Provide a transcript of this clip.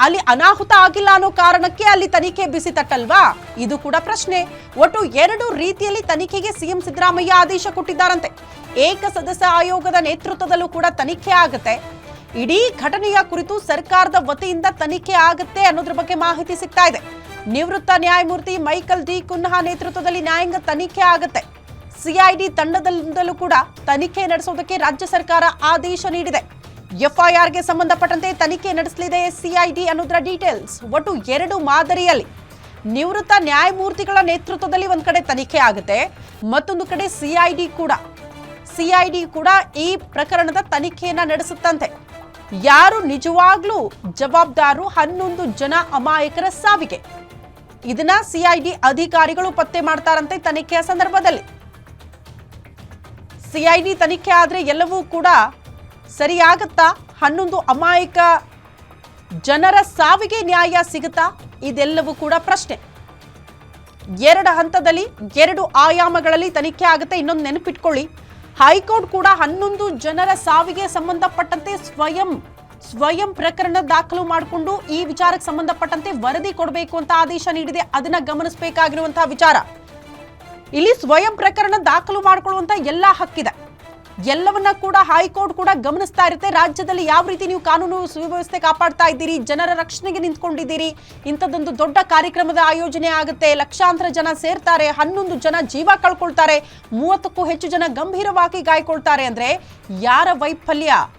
ಅಲ್ಲಿ ಅನಾಹುತ ಆಗಿಲ್ಲ ಅನ್ನೋ ಕಾರಣಕ್ಕೆ ಅಲ್ಲಿ ತನಿಖೆ ಬಿಸಿ ತಟ್ಟಲ್ವಾ? ಇದು ಕೂಡ ಪ್ರಶ್ನೆ. ಒಟ್ಟು 2 ರೀತಿಯಲ್ಲಿ ತನಿಖೆಗೆ ಸಿಎಂ ಸಿದ್ದರಾಮಯ್ಯ ಆದೇಶ ಕೊಟ್ಟಿದ್ದಾರಂತೆ. ಏಕಸದಸ್ಯ ಆಯೋಗದ ನೇತೃತ್ವದಲ್ಲೂ ಕೂಡ ತನಿಖೆ ಆಗುತ್ತೆ. ಇಡೀ ಘಟನೆಯ ಕುರಿತು ಸರ್ಕಾರದ ವತಿಯಿಂದ ತನಿಖೆ ಆಗುತ್ತೆ ಅನ್ನೋದ್ರ ಬಗ್ಗೆ ಮಾಹಿತಿ ಸಿಗ್ತಾ ಇದೆ. ನಿವೃತ್ತ ನ್ಯಾಯಮೂರ್ತಿ ಮೈಕಲ್ ಡಿ ಕುನ್ಹಾ ನೇತೃತ್ವದಲ್ಲಿ ನ್ಯಾಯಾಂಗ ತನಿಖೆ ಆಗುತ್ತೆ. ಸಿಐಡಿ ತಂಡದಿಂದಲೂ ಕೂಡ ತನಿಖೆ ನಡೆಸೋದಕ್ಕೆ ರಾಜ್ಯ ಸರ್ಕಾರ ಆದೇಶ ನೀಡಿದೆ. ಎಫ್ಐಆರ್ಗೆ ಸಂಬಂಧಪಟ್ಟಂತೆ ತನಿಖೆ ನಡೆಸಲಿದೆ ಸಿಐಡಿ ಅನ್ನೋದರ ಡೀಟೇಲ್ಸ್. ಒಟ್ಟು 2 ಮಾದರಿಯಲ್ಲಿ ನಿವೃತ್ತ ನ್ಯಾಯಮೂರ್ತಿಗಳ ನೇತೃತ್ವದಲ್ಲಿ ಒಂದ್ ಕಡೆ ತನಿಖೆ ಆಗುತ್ತೆ, ಮತ್ತೊಂದು ಕಡೆ ಸಿಐಡಿ ಕೂಡ ಈ ಪ್ರಕರಣದ ತನಿಖೆಯನ್ನ ನಡೆಸುತ್ತಂತೆ. ಯಾರು ನಿಜವಾಗ್ಲೂ ಜವಾಬ್ದಾರು 11 ಜನ ಅಮಾಯಕರ ಸಾವಿಗೆ? ಇದನ್ನ ಸಿಐಡಿ ಅಧಿಕಾರಿಗಳು ಪತ್ತೆ ಮಾಡ್ತಾರಂತೆ ತನಿಖೆಯ ಸಂದರ್ಭದಲ್ಲಿ. ಸಿಐಡಿ ತನಿಖೆ ಆದ್ರೆ ಎಲ್ಲವೂ ಕೂಡ ಸರಿಯಾಗತ್ತಾ? 11 ಅಮಾಯಕ ಜನರ ಸಾವಿಗೆ ನ್ಯಾಯ ಸಿಗುತ್ತಾ? ಇದೆಲ್ಲವೂ ಕೂಡ ಪ್ರಶ್ನೆ. 2 ಹಂತದಲ್ಲಿ 2 ಆಯಾಮಗಳಲ್ಲಿ ತನಿಖೆ ಆಗುತ್ತೆ. ಇನ್ನೊಂದು ನೆನಪಿಟ್ಕೊಳ್ಳಿ, ಹೈಕೋರ್ಟ್ ಕೂಡ 11 ಜನರ ಸಾವಿಗೆ ಸಂಬಂಧಪಟ್ಟಂತೆ ಸ್ವಯಂ ಪ್ರಕರಣ ದಾಖಲು ಮಾಡಿಕೊಂಡು ಈ ವಿಚಾರಕ್ಕೆ ಸಂಬಂಧಪಟ್ಟಂತೆ ವರದಿ ಕೊಡಬೇಕು ಅಂತ ಆದೇಶ ನೀಡಿದೆ. ಅದನ್ನ ಗಮನಿಸಬೇಕಾಗಿರುವಂತಹ ವಿಚಾರ. ಇಲ್ಲಿ ಸ್ವಯಂ ಪ್ರಕರಣ ದಾಖಲು ಮಾಡಿಕೊಳ್ಳುವಂತ ಎಲ್ಲ ಹಕ್ಕಿದೆ. ಎಲ್ಲವನ್ನ ಕೂಡ ಹೈಕೋರ್ಟ್ ಕೂಡ ಗಮನಿಸ್ತಾ ಇರುತ್ತೆ. ರಾಜ್ಯದಲ್ಲಿ ಯಾವ ರೀತಿ ನೀವು ಕಾನೂನು ಸುವ್ಯವಸ್ಥೆ ಕಾಪಾಡ್ತಾ ಇದ್ದೀರಿ, ಜನರ ರಕ್ಷಣೆಗೆ ನಿಂತ್ಕೊಂಡಿದ್ದೀರಿ, ಇಂಥದ್ದೊಂದು ದೊಡ್ಡ ಕಾರ್ಯಕ್ರಮದ ಆಯೋಜನೆ ಆಗುತ್ತೆ, ಲಕ್ಷಾಂತರ ಜನ ಸೇರ್ತಾರೆ, 11 ಜನ ಜೀವ ಕಳ್ಕೊಳ್ತಾರೆ, 30ಕ್ಕೂ ಹೆಚ್ಚು ಜನ ಗಂಭೀರವಾಗಿ ಗಾಯಕೊಳ್ತಾರೆ ಅಂದ್ರೆ ಯಾರ ವೈಫಲ್ಯ?